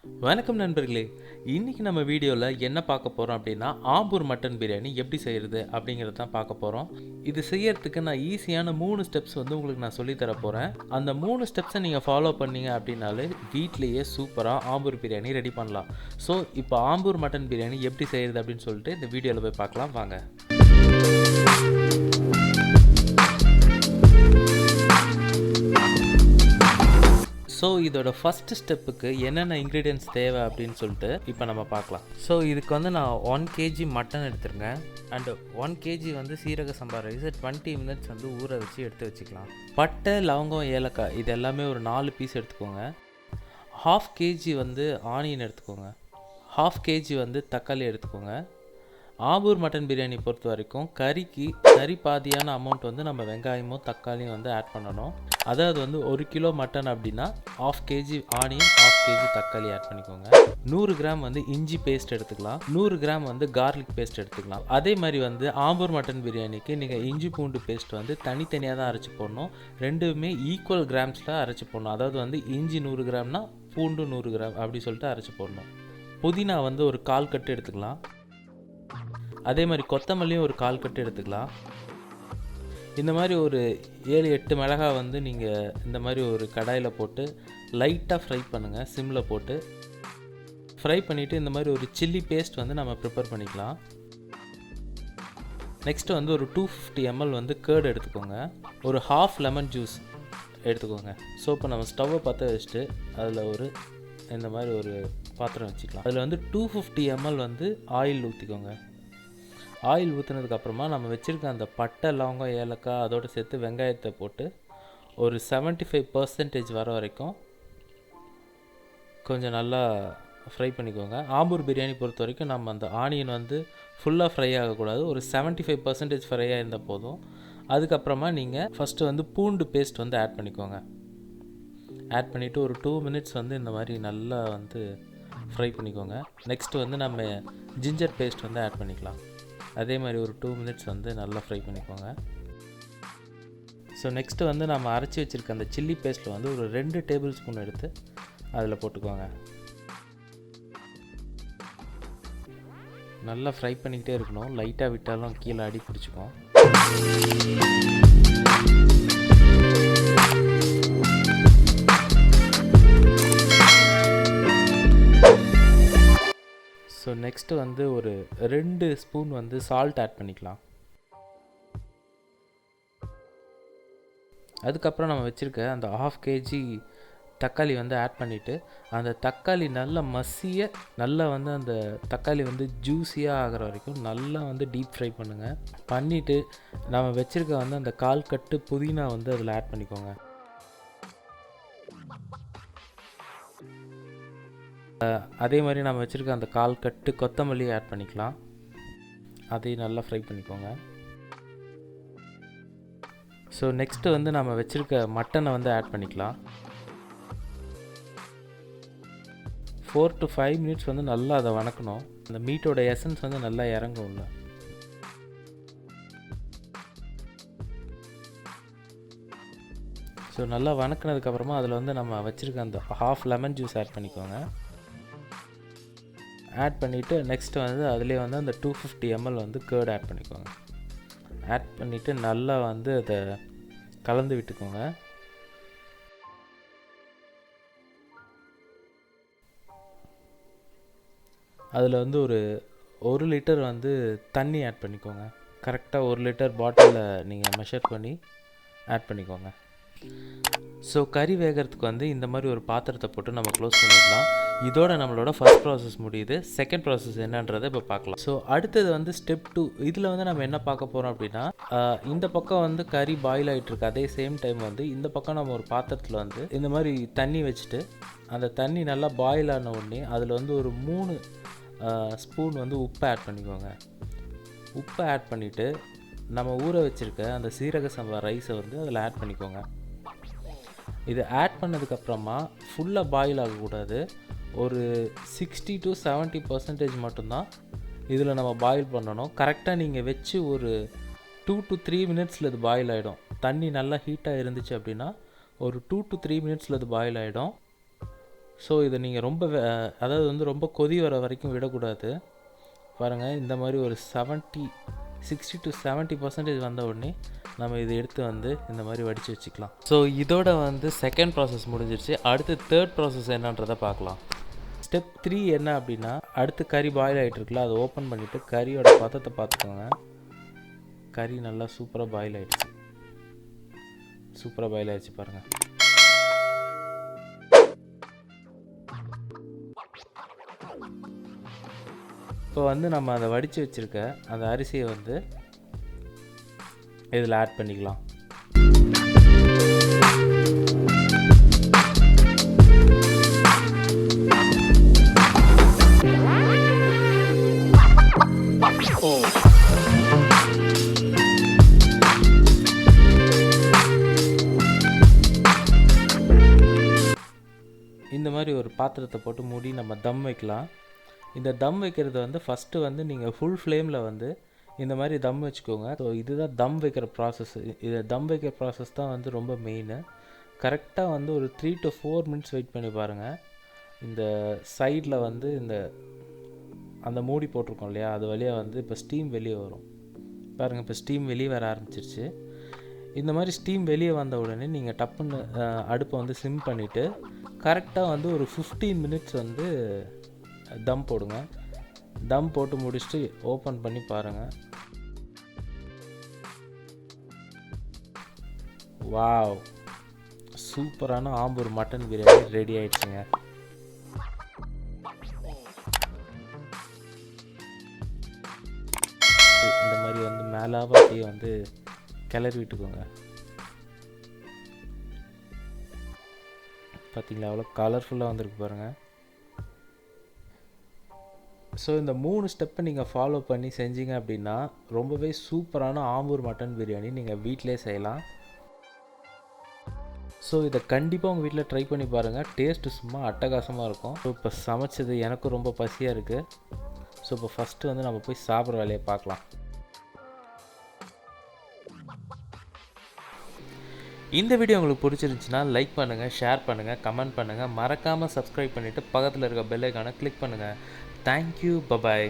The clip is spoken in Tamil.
வணக்கம் நண்பர்களே. இன்னைக்கு நம்ம வீடியோவில் என்ன பார்க்க போகிறோம் அப்படின்னா, ஆம்பூர் மட்டன் பிரியாணி எப்படி செய்கிறது அப்படிங்கிறது தான் பார்க்க போகிறோம். இது செய்யறதுக்கு நான் ஈஸியான 3 ஸ்டெப்ஸ் வந்து உங்களுக்கு நான் சொல்லித்தர போகிறேன். அந்த 3 ஸ்டெப்ஸை நீங்கள் ஃபாலோ பண்ணீங்க அப்படின்னாலே வீட்டிலேயே சூப்பராக ஆம்பூர் பிரியாணி ரெடி பண்ணலாம். ஸோ இப்போ ஆம்பூர் மட்டன் பிரியாணி எப்படி செய்கிறது அப்படின்னு சொல்லிட்டு இந்த வீடியோவில் போய் பார்க்கலாம் வாங்க. ஸோ இதோட ஃபஸ்ட்டு ஸ்டெப்புக்கு என்னென்ன இன்க்ரீடியன்ட்ஸ் தேவை அப்படின்னு சொல்லிட்டு இப்போ நம்ம பார்க்கலாம். ஸோ இதுக்கு வந்து நான் 1 kg மட்டன் எடுத்துருக்கேன். அண்டு 1 kg வந்து சீரக சம்பா ரைஸ் 20 minutes வந்து ஊற வச்சு எடுத்து வச்சுக்கலாம். பட்டை, லவங்கம், ஏலக்காய் இது எல்லாமே ஒரு 4 பீஸ் எடுத்துக்கோங்க. 1/2 kg வந்து ஆனியன் எடுத்துக்கோங்க. 1/2 kg வந்து தக்காளி எடுத்துக்கோங்க. ஆம்பூர் மட்டன் பிரியாணி பொறுத்த வரைக்கும் கறிக்கு சரி பாதியான அமௌண்ட் வந்து நம்ம வெங்காயமும் தக்காளியும் வந்து ஆட் பண்ணணும். அதாவது வந்து 1 கிலோ மட்டன் அப்படின்னா 1/2 kg ஆனியன், 1/2 kg தக்காளி ஆட் பண்ணிக்கோங்க. 100 கிராம் வந்து இஞ்சி பேஸ்ட் எடுத்துக்கலாம். 100 கிராம் வந்து கார்லிக் பேஸ்ட் எடுத்துக்கலாம். அதே மாதிரி வந்து ஆம்பூர் மட்டன் பிரியாணிக்கு நீங்கள் இஞ்சி பூண்டு பேஸ்ட் வந்து தனித்தனியாக தான் அரைச்சி போடணும். ரெண்டுமே ஈக்குவல் கிராம்ஸில் அரைச்சி போடணும். அதாவது வந்து இஞ்சி 100 கிராம்னா பூண்டு 100 கிராம் அப்படி சொல்லிட்டு அரைச்சி போடணும். புதினா வந்து ஒரு 1/4 கட்டு எடுத்துக்கலாம். அதே மாதிரி கொத்தமல்லியும் ஒரு 1/4 கட்டு எடுத்துக்கலாம். இந்த மாதிரி ஒரு 7-8 மிளகாய் வந்து நீங்கள் இந்த மாதிரி ஒரு கடாயில் போட்டு லைட்டாக ஃப்ரை பண்ணுங்கள். சிம்மில் போட்டு ஃப்ரை பண்ணிவிட்டு இந்த மாதிரி ஒரு சில்லி பேஸ்ட் வந்து நம்ம ப்ரிப்பேர் பண்ணிக்கலாம். நெக்ஸ்ட்டு வந்து ஒரு 250 ml வந்து கேர்டு எடுத்துக்கோங்க. ஒரு 1/2 லெமன் ஜூஸ் எடுத்துக்கோங்க. ஸோ இப்போ நம்ம ஸ்டவ்வை பற்ற வச்சுட்டு அதில் இந்த மாதிரி ஒரு பாத்திரம் வச்சுக்கலாம். அதில் வந்து 250 ml வந்து ஆயில் ஊற்றிக்கோங்க. ஆயில் ஊற்றுனதுக்கப்புறமா நம்ம வச்சுருக்க அந்த பட்டை, லவங்கம், ஏலக்காய் அதோடு சேர்த்து வெங்காயத்தை போட்டு ஒரு 75% வர வரைக்கும் கொஞ்சம் நல்லா ஃப்ரை பண்ணிக்கோங்க. ஆம்பூர் பிரியாணி பொறுத்த வரைக்கும் நம்ம அந்த ஆனியன் வந்து ஃபுல்லாக ஃப்ரை ஆகக்கூடாது. ஒரு 75% ஃப்ரை ஆகிருந்தால் போதும். அதுக்கப்புறமா நீங்கள் ஃபஸ்ட்டு வந்து பூண்டு பேஸ்ட் வந்து ஆட் பண்ணிக்கோங்க. ஆட் பண்ணிவிட்டு ஒரு 2 minutes வந்து இந்த மாதிரி நல்லா வந்து ஃப்ரை பண்ணிக்கோங்க. நெக்ஸ்ட்டு வந்து நம்ம ஜிஞ்சர் பேஸ்ட் வந்து ஆட் பண்ணிக்கலாம். அதே மாதிரி ஒரு 2 minutes வந்து நல்லா ஃப்ரை பண்ணிக்கோங்க. ஸோ நெக்ஸ்ட்டு வந்து நம்ம அரைச்சி வச்சுருக்க அந்த சில்லி பேஸ்ட்டில் வந்து ஒரு 2 டேபிள் ஸ்பூன் எடுத்து அதில் போட்டுக்கோங்க. நல்லா ஃப்ரை பண்ணிக்கிட்டே இருக்கணும். லைட்டாக விட்டாலும் கீழே அடி பிடிச்சிக்கும். ஸோ நெக்ஸ்ட்டு வந்து ஒரு 2 ஸ்பூன் வந்து சால்ட் ஆட் பண்ணிக்கலாம். அதுக்கப்புறம் நம்ம வச்சுருக்க அந்த 1/2 kg தக்காளி வந்து ஆட் பண்ணிவிட்டு அந்த தக்காளி நல்லா மசிய நல்லா வந்து அந்த தக்காளி வந்து ஜூஸியாக ஆகிற வரைக்கும் நல்லா வந்து டீப் ஃப்ரை பண்ணுங்கள். பண்ணிவிட்டு நம்ம வச்சுருக்க வந்து அந்த 1/4 கட்டு புதினா வந்து அதில் ஆட் பண்ணிக்கோங்க. அதே மாதிரி நம்ம வச்சுருக்க அந்த 1/4 கட்டு கொத்தமல்லி ஆட் பண்ணிக்கலாம். அதையும் நல்லா ஃப்ரை பண்ணிக்கோங்க. ஸோ நெக்ஸ்ட்டு வந்து நம்ம வச்சுருக்க மட்டனை வந்து ஆட் பண்ணிக்கலாம். 4 to 5 minutes வந்து நல்லா அதை வணக்கணும். அந்த மீட்டோட எசன்ஸ் வந்து நல்லா இறங்கும் உள்ள. ஸோ நல்லா வணக்கினதுக்கப்புறமா அதில் வந்து நம்ம வச்சுருக்க அந்த 1/2 லெமன் ஜூஸ் ஆட் பண்ணிக்கோங்க. ஆட் பண்ணிவிட்டு நெக்ஸ்ட்டு வந்து அதிலே வந்து அந்த 250 ml வந்து கேர்டு ஆட் பண்ணிக்கோங்க. ஆட் பண்ணிவிட்டு நல்லா வந்து அதை கலந்து விட்டுக்கோங்க. அதில் வந்து ஒரு 1 லிட்டர் வந்து தண்ணி ஆட் பண்ணிக்கோங்க. கரெக்டாக 1 லிட்டர் பாட்டிலில் நீங்கள் மெஷர் பண்ணி ஆட் பண்ணிக்கோங்க. ஸோ கறி வேகிறதுக்கு வந்து இந்த மாதிரி ஒரு பாத்திரத்தை போட்டு நம்ம க்ளோஸ் பண்ணிடலாம். இதோட நம்மளோட ஃபர்ஸ்ட் ப்ராசஸ் முடியுது. செகண்ட் ப்ராசஸ் என்னன்றதை இப்போ பார்க்கலாம். ஸோ அடுத்தது வந்து ஸ்டெப் 2. இதில் வந்து நம்ம என்ன பார்க்க போகிறோம் அப்படின்னா, இந்த பக்கம் வந்து கறி பாயில் ஆகிட்டுருக்கு. அதே சேம் டைம் வந்து இந்த பக்கம் நம்ம ஒரு பாத்திரத்தில் வந்து இந்த மாதிரி தண்ணி வச்சுட்டு அந்த தண்ணி நல்லா பாயில் ஆன உடனே அதில் வந்து ஒரு 3 ஸ்பூன் வந்து உப்பை ஆட் பண்ணிக்கோங்க. உப்பை ஆட் பண்ணிவிட்டு நம்ம ஊற வச்சுருக்க அந்த சீரக சம்பா ரைஸை வந்து அதில் ஆட் பண்ணிக்கோங்க. இது ஆட் பண்ணதுக்கப்புறமா ஃபுல்லாக பாயில் ஆகக்கூடாது. ஒரு 60 to 70% மட்டும்தான் இதில் நம்ம பாயில் பண்ணணும். கரெக்டாக நீங்கள் வச்சு ஒரு 2 to 3 minutes இது பாயில் ஆகிடும். தண்ணி நல்லா ஹீட்டாக இருந்துச்சு அப்படின்னா ஒரு 2 to 3 minutes இது பாயில் ஆகிடும். ஸோ இதை நீங்கள் ரொம்ப அதாவது வந்து ரொம்ப கொதி வர வரைக்கும் விடக்கூடாது. பாருங்கள், இந்த மாதிரி ஒரு 60 to 70% வந்த உடனே நம்ம இதை எடுத்து வந்து இந்த மாதிரி வடித்து வச்சுக்கலாம். ஸோ இதோட வந்து செகண்ட் ப்ராசஸ் முடிஞ்சிருச்சு. அடுத்து தேர்ட் ப்ராசஸ் என்னன்றதை பார்க்கலாம். ஸ்டெப் 3 என்ன அப்படின்னா, அடுத்து கறி பாயில் ஆகிட்டு இருக்குல்ல, அதை ஓப்பன் பண்ணிவிட்டு கறியோட பதத்தை பார்த்துக்கோங்க. கறி நல்லா சூப்பராக பாயில் ஆகிடுச்சு. பாருங்கள். இப்போ வந்து நம்ம அதை வடித்து வச்சுருக்க அந்த அரிசியை வந்து இதில் ஆட் பண்ணிக்கலாம். இந்த மாதிரி ஒரு பாத்திரத்தை போட்டு மூடி நம்ம தம் வைக்கலாம். இந்த தம் வைக்கிறது வந்து ஃபஸ்ட்டு வந்து நீங்கள் ஃபுல் ஃப்ளேமில் வந்து இந்த மாதிரி தம் வச்சுக்கோங்க. ஸோ இதுதான் தம் வைக்கிற ப்ராசஸ். இது தம் வைக்கிற ப்ராசஸ் தான் வந்து ரொம்ப மெயின். கரெக்டாக வந்து ஒரு 3 to 4 minutes வெயிட் பண்ணி பாருங்கள். இந்த சைடில் வந்து அந்த மூடி போட்டிருக்கோம் இல்லையா, அது வழியாக வந்து இப்போ ஸ்டீம் வெளியே வரும். பாருங்கள், இப்போ ஸ்டீம் வெளியே வர ஆரம்பிச்சிருச்சு. இந்த மாதிரி ஸ்டீம் வெளியே வந்த உடனே நீங்கள் டப்புன்னு அடுப்பை வந்து சிம் பண்ணிவிட்டு கரெக்டாக வந்து ஒரு 15 minutes வந்து தம் போடுங்க. தம் போட்டு முடிச்சுட்டு ஓப்பன் பண்ணி பாருங்கள். வாவ், சூப்பரான ஆம்பூர் மட்டன் பிரியாணி ரெடி ஆயிடுச்சுங்க. இந்த மாதிரி வந்து மேலாக அப்படியே வந்து கிளறி விட்டுக்கோங்க. பார்த்தீங்களா, அவ்வளோ கலர்ஃபுல்லாக வந்திருக்கு பாருங்கள். ஸோ இந்த 3 ஸ்டெப்பை நீங்கள் ஃபாலோ பண்ணி செஞ்சீங்க அப்படின்னா ரொம்பவே சூப்பரான ஆம்பூர் மட்டன் பிரியாணி நீங்கள் வீட்டிலே செய்யலாம். ஸோ இதை கண்டிப்பாக உங்கள் வீட்டில் ட்ரை பண்ணி பாருங்கள். டேஸ்ட்டு சும்மா அட்டகாசமாக இருக்கும். ஸோ இப்போ சமைச்சது எனக்கும் ரொம்ப பசியாக இருக்குது. ஸோ இப்போ ஃபஸ்ட்டு வந்து நம்ம போய் சாப்பிட்ற வேலையை பார்க்கலாம். இந்த வீடியோ உங்களுக்கு பிடிச்சிருந்துச்சுன்னா லைக் பண்ணுங்கள், ஷேர் பண்ணுங்கள், கமெண்ட் பண்ணுங்கள். மறக்காமல் சப்ஸ்கிரைப் பண்ணிவிட்டு பக்கத்தில் இருக்க பெல் ஐகானை கிளிக் பண்ணுங்கள். Thank you. Bye-bye.